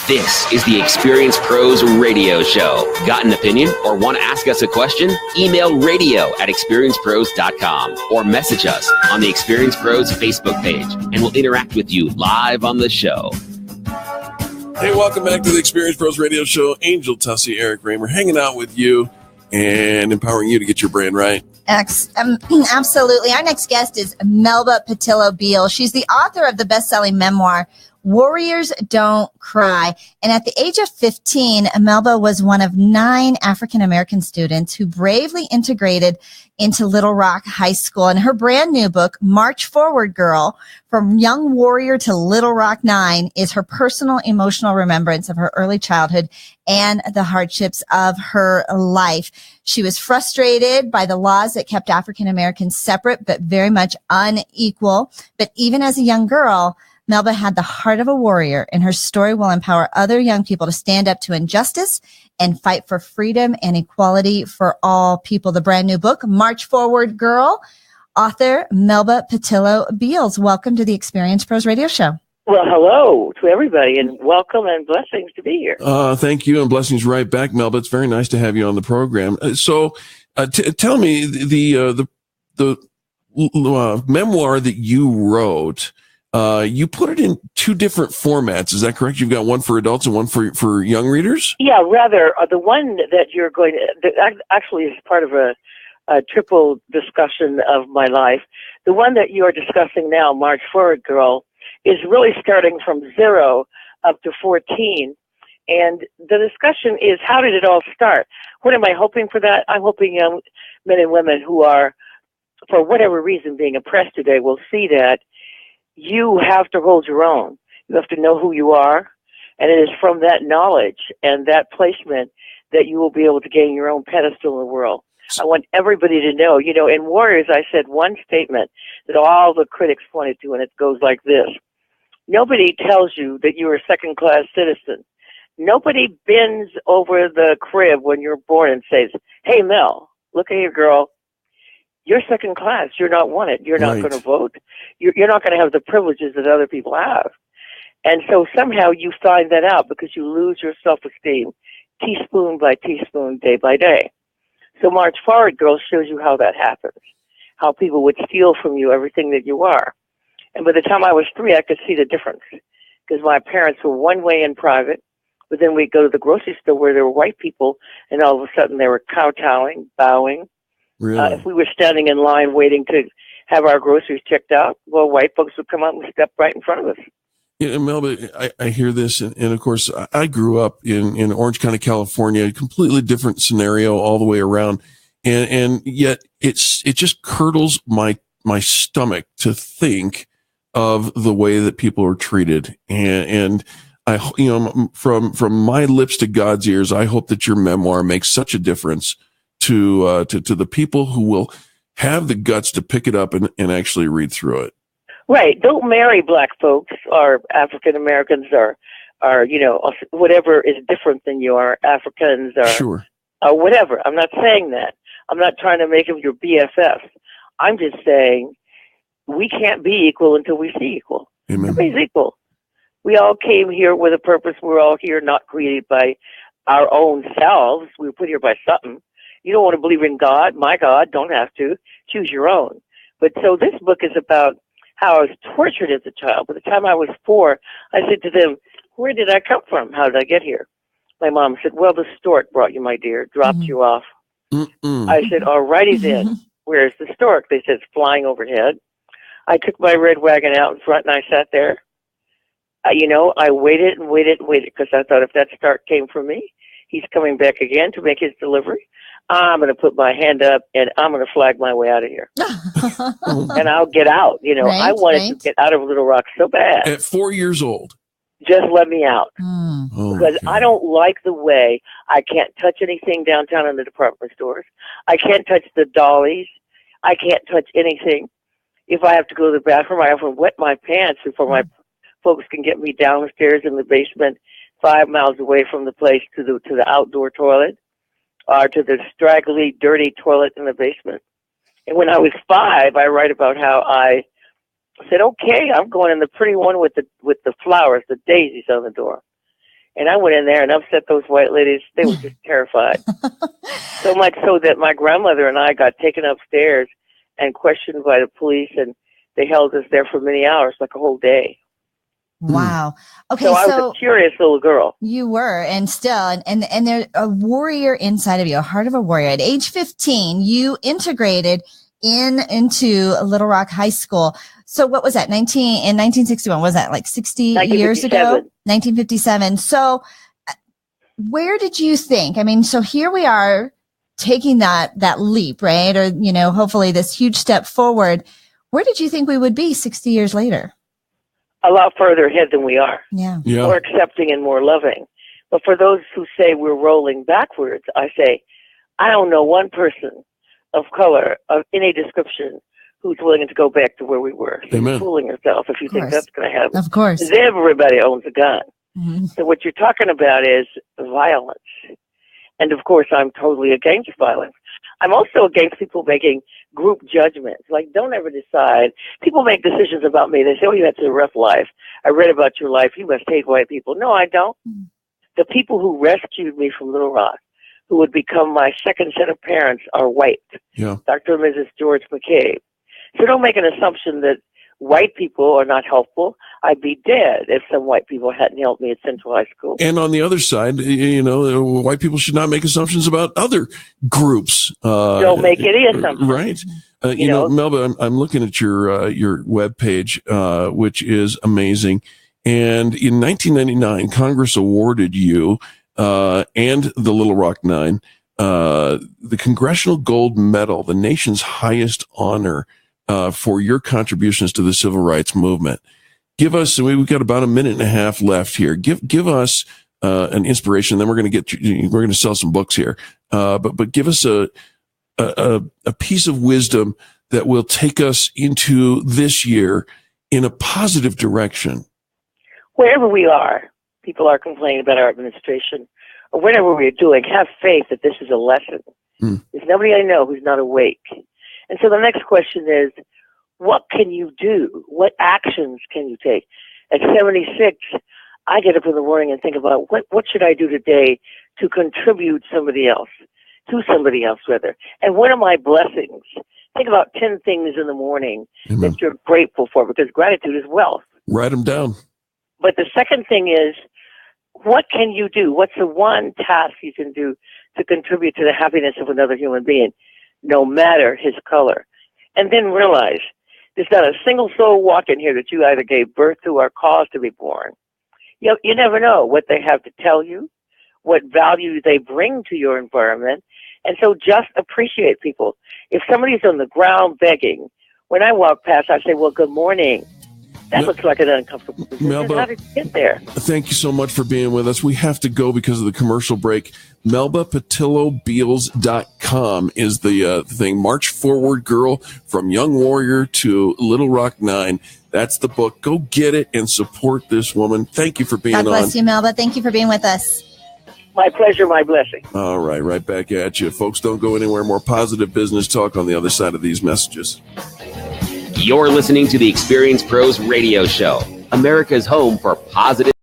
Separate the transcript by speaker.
Speaker 1: This is the Experience Pros Radio Show. Got an opinion or want to ask us a question? Email radio@experiencepros.com or message us on the Experience Pros Facebook page, and we'll interact with you live on the show.
Speaker 2: Hey, welcome back to the Experience Pros Radio Show. Angel Tussey, Eric Raymer, hanging out with you and empowering you to get your brand right.
Speaker 3: Absolutely. Our next guest is Melba Pattillo-Beal. She's the author of the best-selling memoir, Warriors Don't Cry. And at the age of 15, Melba was one of 9 African-American students who bravely integrated into Little Rock High School. And her brand new book, March Forward Girl, From Young Warrior to Little Rock 9, is her personal emotional remembrance of her early childhood and the hardships of her life. She was frustrated by the laws that kept African-Americans separate but very much unequal. But even as a young girl, Melba had the heart of a warrior, and her story will empower other young people to stand up to injustice and fight for freedom and equality for all people. The brand new book, March Forward Girl, author Melba Pattillo-Beal. Welcome to the Experience Pros Radio Show.
Speaker 4: Well, hello to everybody, and welcome and blessings to be here.
Speaker 2: Thank you, and blessings right back, Melba. It's very nice to have you on the program. Tell me the memoir that you wrote. You put it in 2 different formats. Is that correct? You've got one for adults and one for young readers?
Speaker 4: Yeah, rather. The one that you're going to, that actually is part of a triple discussion of my life. The one that you are discussing now, March Forward Girl, is really starting from 0 up to 14. And the discussion is, how did it all start? What am I hoping for that? I'm hoping young men and women who are, for whatever reason, being oppressed today will see that you have to hold your own. You have to know who you are, and it is from that knowledge and that placement that you will be able to gain your own pedestal in the world. I want everybody to know, in Warriors, I said one statement that all the critics pointed to, and it goes like this. Nobody tells you that you're a second-class citizen. Nobody bends over the crib when you're born and says, hey, Mel, look at here, girl. You're second class. You're not wanted. You're not going to vote. You're not going to have the privileges that other people have. And so somehow you find that out because you lose your self-esteem teaspoon by teaspoon, day by day. So March Forward Girl shows you how that happens, how people would steal from you everything that you are. And by the time I was 3, I could see the difference because my parents were one way in private, but then we'd go to the grocery store where there were white people, and all of a sudden they were kowtowing, bowing.
Speaker 2: Really?
Speaker 4: If we were standing in line waiting to have our groceries checked out, well, white folks would come up and step right in front of us.
Speaker 2: Yeah, Melba, I hear this, and of course, I grew up in Orange County, California, a completely different scenario all the way around, and yet it just curdles my stomach to think of the way that people are treated, and I, from my lips to God's ears, I hope that your memoir makes such a difference to the people who will have the guts to pick it up and actually read through it.
Speaker 4: Right. Don't marry black folks or African Americans or whatever is different than you are, Africans or whatever. I'm not saying that. I'm not trying to make them your BFF. I'm just saying we can't be equal until we see equal.
Speaker 2: Amen.
Speaker 4: Everybody's equal. We all came here with a purpose. We're all here not created by our own selves. We were put here by something. You don't want to believe in God, my God, don't have to. Choose your own. But so this book is about how I was tortured as a child. By the time I was 4, I said to them, where did I come from? How did I get here? My mom said, well, the stork brought you, my dear, dropped you off. I said, all righty then. Where's the stork? They said, it's flying overhead. I took my red wagon out in front and I sat there. I waited and waited and waited because I thought if that stork came from me, he's coming back again to make his delivery. I'm going to put my hand up and I'm going to flag my way out of here. And I'll get out. I wanted to get out of Little Rock so bad.
Speaker 2: At 4 years old.
Speaker 4: Just let me out. Because I don't like the way I can't touch anything downtown in the department stores. I can't touch the dollies. I can't touch anything. If I have to go to the bathroom, I have to wet my pants before my folks can get me downstairs in the basement 5 miles away from the place to the outdoor toilet. Or to the straggly, dirty toilet in the basement. And when I was 5, I write about how I said, okay, I'm going in the pretty one with the flowers, the daisies on the door. And I went in there and upset those white ladies. They were just terrified. So much so that my grandmother and I got taken upstairs and questioned by the police, and they held us there for many hours, like a whole day.
Speaker 3: Wow. Okay,
Speaker 4: so I was a curious little girl.
Speaker 3: You were, and still, and there's a warrior inside of you, a heart of a warrior. At age 15, you integrated into Little Rock High School. So what was that? In 1961, was that like 60 years ago? 1957. So where did you think? I mean, so here we are taking that leap, right? Or, you know, hopefully this huge step forward. Where did you think we would be 60 years later?
Speaker 4: A lot further ahead than we are.
Speaker 3: Yeah.
Speaker 4: More accepting and more loving. But for those who say we're rolling backwards, I say, I don't know one person of color of any description who's willing to go back to where we were. So you're fooling yourself if you think that's going to happen.
Speaker 3: Of course.
Speaker 4: Because everybody owns a gun. Mm-hmm. So what you're talking about is violence. And of course, I'm totally against violence. I'm also against people making group judgments. Like, don't ever decide. People make decisions about me. They say, oh, you had a rough life. I read about your life. You must hate white people. No, I don't. Mm-hmm. The people who rescued me from Little Rock, who would become my second set of parents, are white.
Speaker 2: Yeah.
Speaker 4: Dr. and Mrs. George McCabe. So don't make an assumption that white people are not helpful. I'd be dead if some white people hadn't helped me at Central High School.
Speaker 2: And on the other side, you know, white people should not make assumptions about other groups.
Speaker 4: Don't make any assumptions.
Speaker 2: Right. You know, Melba, I'm looking at your webpage, which is amazing. And in 1999, Congress awarded you and the Little Rock Nine the Congressional Gold Medal, the nation's highest honor for your contributions to the civil rights movement. Give us, we've got about a minute and a half left here. Give us an inspiration. Then we're going to sell some books here. But give us a piece of wisdom that will take us into this year in a positive direction.
Speaker 4: Wherever we are, people are complaining about our administration, or whatever we're doing, have faith that this is a lesson. There's nobody I know who's not awake. And so the next question is, what can you do? What actions can you take? At 76, I get up in the morning and think about what should I do today to contribute to somebody else rather. And what are my blessings? Think about 10 things in the morning that you're grateful for, because gratitude is wealth.
Speaker 2: Write them down.
Speaker 4: But the second thing is, what can you do? What's the one task you can do to contribute to the happiness of another human being, no matter his color? And then realize there's not a single soul walking here that you either gave birth to or caused to be born. You never know what they have to tell you, what value they bring to your environment. And so just appreciate people. If somebody's on the ground begging, when I walk past, I say, well, good morning. That looks like an uncomfortable position.
Speaker 2: Melba,
Speaker 4: how did you get there?
Speaker 2: Thank you so much for being with us. We have to go because of the commercial break. MelbaPatilloBeals.com is the thing. March Forward Girl, From Young Warrior to Little Rock Nine. That's the book. Go get it and support this woman. Thank you for being on.
Speaker 3: God bless you, Melba. Thank you for being with us.
Speaker 4: My pleasure, my blessing.
Speaker 2: All right, right back at you. Folks, don't go anywhere. More positive business talk on the other side of these messages.
Speaker 1: You're listening to the Experience Pros Radio Show, America's home for positive